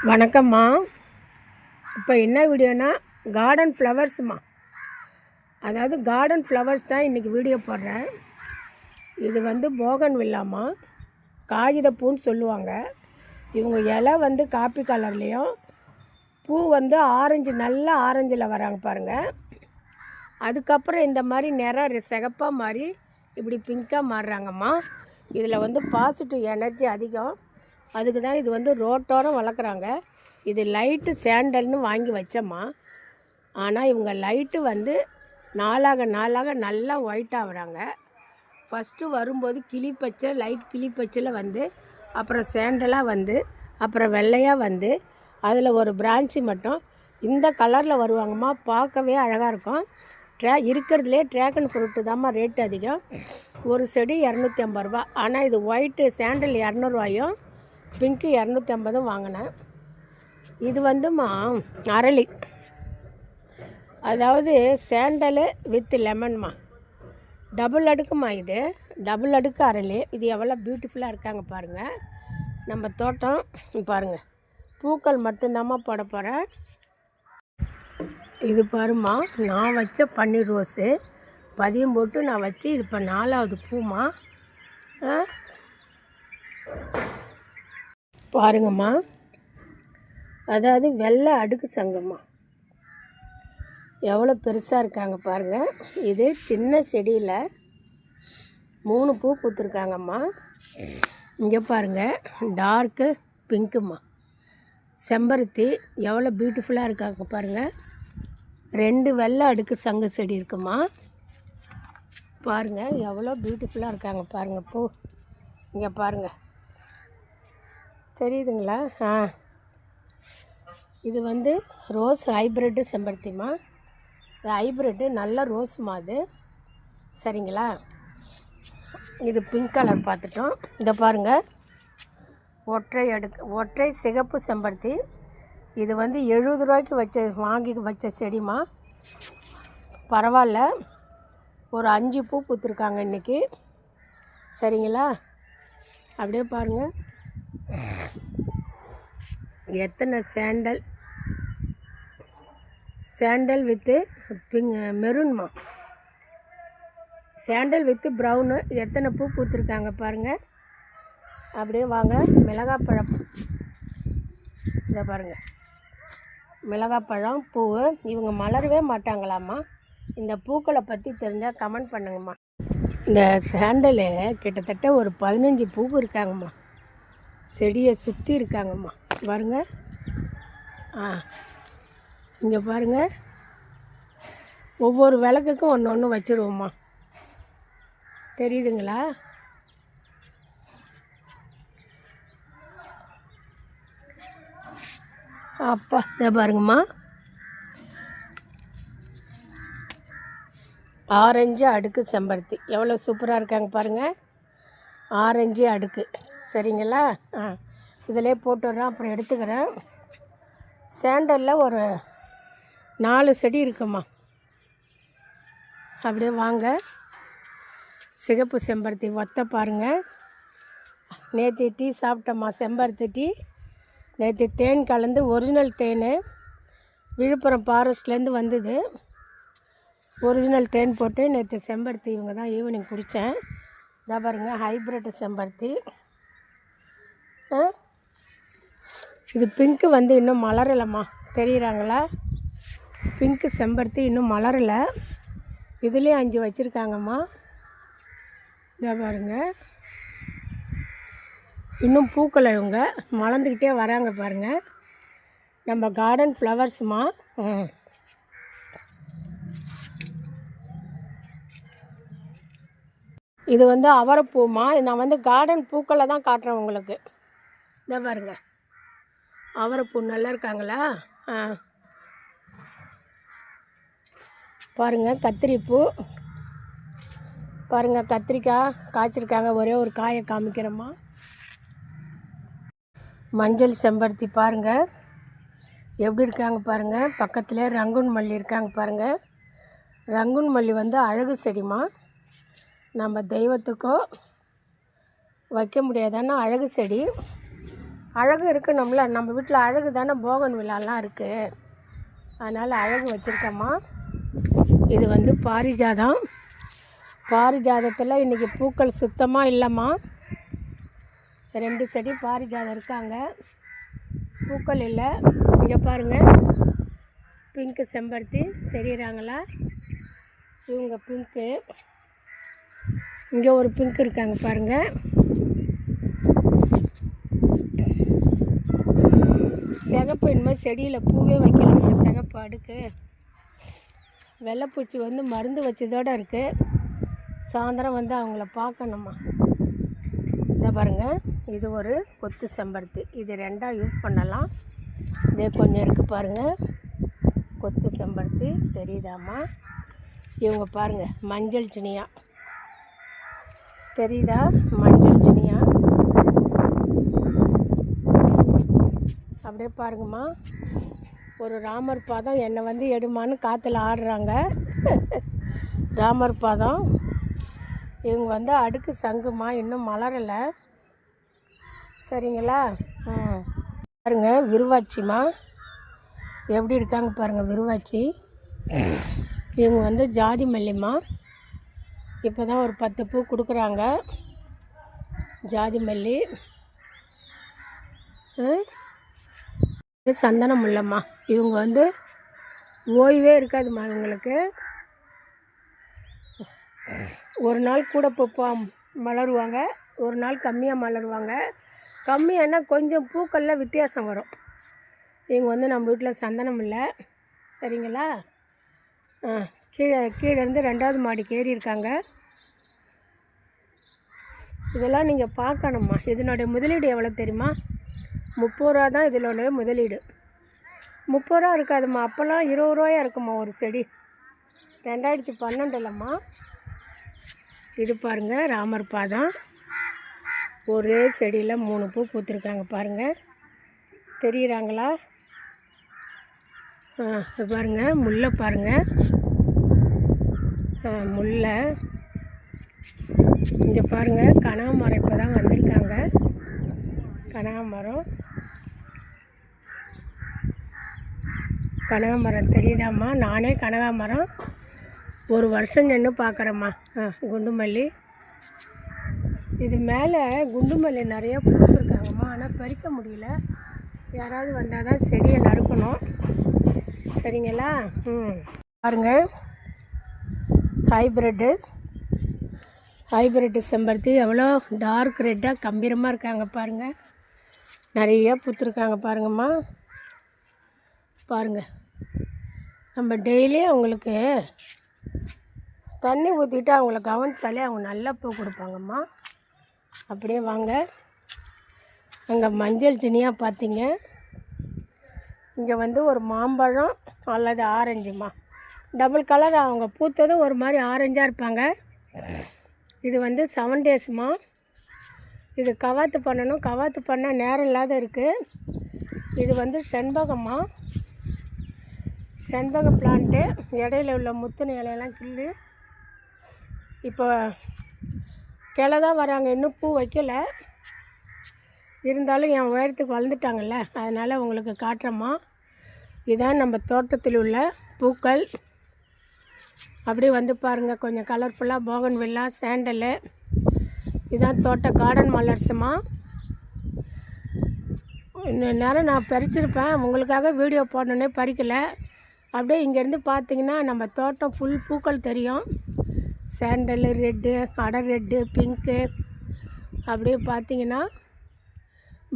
வணக்கம்மா. இப்போ என்ன வீடியோனா கார்டன் ஃப்ளவர்ஸ்மா. அதாவது கார்டன் ஃப்ளவர்ஸ் தான் இன்றைக்கி வீடியோ போடுறேன். இது வந்து போகன் வில்லாமா, காகித பூன்னு சொல்லுவாங்க. இவங்க இலை வந்து காப்பி கலர்லேயும், பூ வந்து ஆரஞ்சு, நல்ல ஆரஞ்சில் வராங்க பாருங்கள். அதுக்கப்புறம் இந்த மாதிரி நிறம் சிகப்பாக மாதிரி இப்படி பிங்காக மாறுறாங்கம்மா. இதில் வந்து பாசிட்டிவ் எனர்ஜி அதிகம். அதுக்கு தான் இது வந்து ரோட்டோரம் வளர்க்குறாங்க. இது லைட்டு சேண்டல்னு வாங்கி வச்சோம்மா. ஆனால் இவங்க லைட்டு வந்து நாளாக நல்லா ஒயிட் ஆகுறாங்க. ஃபஸ்ட்டு வரும்போது கிளிப்பச்சை, லைட் கிளிப்பச்சையில் வந்து, அப்புறம் சேண்டலாக வந்து, அப்புறம் வெள்ளையாக வந்து, அதில் ஒரு பிரான்ச்சு மட்டும் இந்த கலரில் வருவாங்கம்மா. பார்க்கவே அழகாக இருக்கும். இருக்கிறதுலே ட்ராகன் ஃப்ரூட்டு தான்மா ரேட்டு அதிகம். ஒரு செடி 250 ரூபா. ஆனால் இது ஒயிட்டு சேண்டல் 200 ரூபாயும், பிங்க்கு 250 வாங்கினேன். இது வந்துமா அரளி, அதாவது சேண்டலு வித் லெமன்மா. டபுள் அடுக்குமா. இது டபுள் அடுக்கு அரளி. இது எவ்வளோ பியூட்டிஃபுல்லாக இருக்காங்க பாருங்கள். நம்ம தோட்டம் பாருங்கள், பூக்கள் மட்டும்தாம்மா போட போகிறேன். இது பாருமா, நான் வச்ச பன்னீர் ரோஸு பதியம் போட்டு நான் வச்சு, இது இப்போ 4வது பூமா. பாருங்கம்மா, அதாவது வெள்ளை அடுக்கு சங்கம்மா, எவ்வளோ பெருசாக இருக்காங்க பாருங்கள். இது சின்ன செடியில் 3 பூ பூத்துருக்காங்கம்மா. இங்கே பாருங்கள், டார்க்கு பிங்க்குமா. செம்பருத்தி எவ்வளோ பியூட்டிஃபுல்லாக இருக்காங்க பாருங்கள். 2 வெள்ளை அடுக்கு சங்கு செடி இருக்குமா. பாருங்கள் எவ்வளோ பியூட்டிஃபுல்லாக இருக்காங்க பாருங்கள் பூ. இங்கே பாருங்கள், தெரியுதுங்களா? இது வந்து ரோஸ் ஹைப்ரிட்டு செம்பருத்திமா. இது ஹைப்ரிட்டு நல்ல ரோஸ்மா அது, சரிங்களா? இது பிங்க் கலர் பார்த்துட்டோம். இதை பாருங்கள், ஒற்றை சிகப்பு செம்பருத்தி. இது வந்து 70 ரூபாய்க்கு வாங்கி வச்ச செடிமா. பரவாயில்ல, ஒரு 5 பூ பூத்துருக்காங்க இன்றைக்கி, சரிங்களா? அப்படியே பாருங்கள் எத்தனை sandal with மெரூன்மா, sandal with brown. எத்தனை பூ பூத்துருக்காங்க பாருங்கள். அப்படியே வாங்க, மிளகாப்பழம். இதை பாருங்கள், மிளகாப்பழம் பூ. இவங்க மலரவே மாட்டாங்களாம்மா. இந்த பூக்களை பற்றி தெரிஞ்சால் கமெண்ட் பண்ணுங்கம்மா. இந்த சேண்டலு கிட்டத்தட்ட ஒரு 15 பூ இருக்காங்கம்மா. செடியை சுற்றி இருக்காங்கம்மா பாருங்க. இங்கே பாருங்கள், ஒவ்வொரு விளக்குக்கும் ஒன்று வச்சுருவோம்மா. தெரியுதுங்களா? அப்பா, இதை பாருங்கம்மா, ஆரஞ்சு அடுக்கு செம்பருத்தி எவ்வளோ சூப்பராக இருக்காங்க பாருங்கள். ஆரஞ்சு அடுக்கு, சரிங்களா? இதிலே போட்டுடுறேன், அப்புறம் எடுத்துக்கிறேன். சேண்டலில் ஒரு 4 செடி இருக்குமா. அப்படியே வாங்க, சிகப்பு செம்பருத்தி ஒத்த பாருங்கள். நேற்று டீ சாப்பிட்டோம்மா, செம்பருத்தி டீ. நேற்று தேன் கலந்து, ஒரிஜினல் தேன் விழுப்புரம் ஃபாரஸ்ட்லேருந்து வந்தது. ஒரிஜினல் தேன் போட்டு நேற்று செம்பருத்தி இவங்க தான் ஈவினிங் குடித்தேன். இதை பாருங்கள், ஹைப்ரிட் செம்பருத்தி. இது பிங்க்கு வந்து இன்னும் மலரலைம்மா, தெரியுறாங்களா? பிங்க்கு செம்பருத்தி இன்னும் மலரலை. இதுலேயும் 5 வச்சுருக்காங்கம்மா. இதை பாருங்கள், இன்னும் பூக்களை இவங்க மலர்ந்துக்கிட்டே வராங்க பாருங்கள். நம்ம கார்டன் ஃப்ளவர்ஸ்மா. இது வந்து அவரைப்பூமா. நான் வந்து கார்டன் பூக்களை தான் காட்டுறேன் உங்களுக்கு. இதை பாருங்கள், அவரைப்பூ நல்லா இருக்காங்களா? பாருங்கள், கத்திரிப்பூ பாருங்கள், கத்திரிக்காய் காய்ச்சிருக்காங்க. ஒரே ஒரு காயை காமிக்கிறோமா. மஞ்சள் செம்பருத்தி பாருங்கள் எப்படி இருக்காங்க பாருங்கள். பக்கத்துலேயே ரங்கூன் மல்லி இருக்காங்க பாருங்கள். ரங்கூன் மல்லி வந்து அழகு செடிமா. நம்ம தெய்வத்துக்கோ வைக்க முடியாதானா அழகு செடி. அழகு இருக்கணும்ல, நம்ம வீட்டில் அழகு தானே போகன் விழாலாம் இருக்குது, அதனால் அழகு வச்சுருக்கேம்மா. இது வந்து பாரிஜாதம். பாரிஜாதத்தில் இன்றைக்கி பூக்கள் சுத்தமாக இல்லைம்மா. 2 செடி பாரிஜாதம் இருக்காங்க, பூக்கள் இல்லை. இங்கே பாருங்கள், பிங்க்கு செம்பருத்தி தெரியுறாங்களா? இவங்க பிங்க்கு. இங்கே ஒரு பிங்க் இருக்காங்க பாருங்கள். சிகப்பு இனிமேல் செடியில் பூவே வைக்கலாமா? சிகப்பு அடுக்கு. வெள்ளைப்பூச்சி வந்து மருந்து வச்சதோடு இருக்குது. சாயந்தரம் வந்து அவங்கள பார்க்கணுமா. இந்த பாருங்கள், இது ஒரு கொத்து செம்பருத்தி. இது 2ஆக யூஸ் பண்ணலாம். இதே கொஞ்சம் இருக்குது பாருங்கள், கொத்து செம்பருத்தி தெரியுதாம்மா? இவங்க பாருங்கள், மஞ்சள் ஜினியா தெரியுதா? மஞ்சள் ஜினியா அப்படியே பாருங்கம்மா. ஒரு ராமர் பாதம் என்னை வந்து எடுமான்னு காற்றுல ஆடுறாங்க. ராமர் பாதம். இவங்க வந்து அடுக்கு சங்குமா, இன்னும் மலரலை. சரிங்களா? பாருங்க, விருவாச்சிம்மா எப்படி இருக்காங்க பாருங்கள், விருவாச்சி. இவங்க வந்து ஜாதி மல்லிம்மா. இப்போ தான் ஒரு 10 பூ கொடுக்குறாங்க ஜாதி மல்லி. சந்தனம் இல்லைம்மா. இவங்க வந்து ஓய்வே இருக்காதும்மா இவங்களுக்கு. ஒரு நாள் கூட பூப்பா மலருவாங்க, ஒரு நாள் கம்மியாக மலருவாங்க. கம்மியானா கொஞ்சம் பூக்களில் வித்தியாசம் வரும். இவங்க வந்து நம்ம வீட்டில் சந்தனம் இல்லை. சரிங்களா? கீழேருந்து 2வது மாடிக்கு ஏறி இருக்காங்க. இதெல்லாம் நீங்கள் பார்க்கணும்மா. இதனுடைய முதலீடு எவ்வளோ தெரியுமா? 30 ரூபா தான் இதனுடைய முதலீடு. 30 ரூபா இருக்காதும்மா, அப்போல்லாம் 20 ரூபாயா இருக்குமா ஒரு செடி. 2012லம்மா. இது பாருங்கள், ராமர் பாதம். ஒரே செடியில் 3 பூ பூத்துருக்காங்க பாருங்கள், தெரியுறாங்களா? பாருங்கள், முல்லை பாருங்கள், முல்லை. இங்கே பாருங்கள், கனகாமரம் இப்போ தான் வந்திருக்காங்க. கனகாமரம் தெரியுதாம்மா? நானே கனகாமரம் ஒரு வருஷம் நின்று பார்க்குறேம்மா. குண்டுமல்லி. இது மேலே குண்டுமல்லி நிறைய பூத்துருக்காங்கம்மா, ஆனால் பறிக்க முடியல. யாராவது வந்தால் தான் செடியை நறுக்கணும். சரிங்களா? பாருங்கள், ஹைப்ரிட்டு செம்பருத்தி எவ்வளோ டார்க் ரெட்டாக கம்பீரமாக இருக்காங்க பாருங்கள். நிறைய பூத்துருக்காங்க பாருங்கம்மா. பாருங்கள், நம்ம டெய்லியும் அவங்களுக்கு தண்ணி ஊற்றிட்டு அவங்கள கவனிச்சாலே அவங்க நல்லா பூ கொடுப்பாங்கம்மா. அப்படியே வாங்க. அங்கே மஞ்சள் ஜினியா பார்த்தீங்க. இங்கே வந்து ஒரு மாம்பழம் அல்லது ஆரஞ்சுமா, டபுள் கலர். அவங்க பூத்ததும் ஒரு மாதிரி ஆரஞ்சாக இருப்பாங்க. இது வந்து 7 டேஸ்மா. இது கவாத்து பண்ணணும், கவாத்து பண்ண நேரம் இல்லாத இருக்குது. இது வந்து செண்பகம்மா, செண்பக பிளான்ட்டு. இடையில உள்ள முத்துன இலையெல்லாம் கிள்ளு. இப்போ கிளை தான் வராங்க, இன்னும் பூ வைக்கலை. இருந்தாலும் என் உயரத்துக்கு வளர்ந்துட்டாங்கல்ல, அதனால் உங்களுக்கு காட்டுறேம்மா. இதான் நம்ம தோட்டத்தில் உள்ள பூக்கள். அப்படியே வந்து பாருங்கள், கொஞ்சம் கலர்ஃபுல்லாக போகன்வில்லா, சாண்டலு. இதான் கார்டன் மலர்ஸுமா. இன்னும் நேரம் நான் பறிச்சிருப்பேன், உங்களுக்காக வீடியோ போடணுன்னே பறிக்கலை. அப்படியே இங்கேருந்து பார்த்தீங்கன்னா நம்ம தோட்டம் ஃபுல் பூக்கள் தெரியும். சாண்டலு, ரெட்டு, அடர் ரெட்டு, பிங்க்கு. அப்படியே பார்த்தீங்கன்னா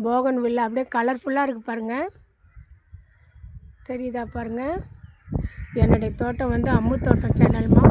போகன்வில்லா அப்படியே கலர்ஃபுல்லாக இருக்குது பாருங்கள். தெரியுதா பாருங்கள். என்னுடைய தோட்டம் வந்து அம்மு தோட்டம் சேனல்மா.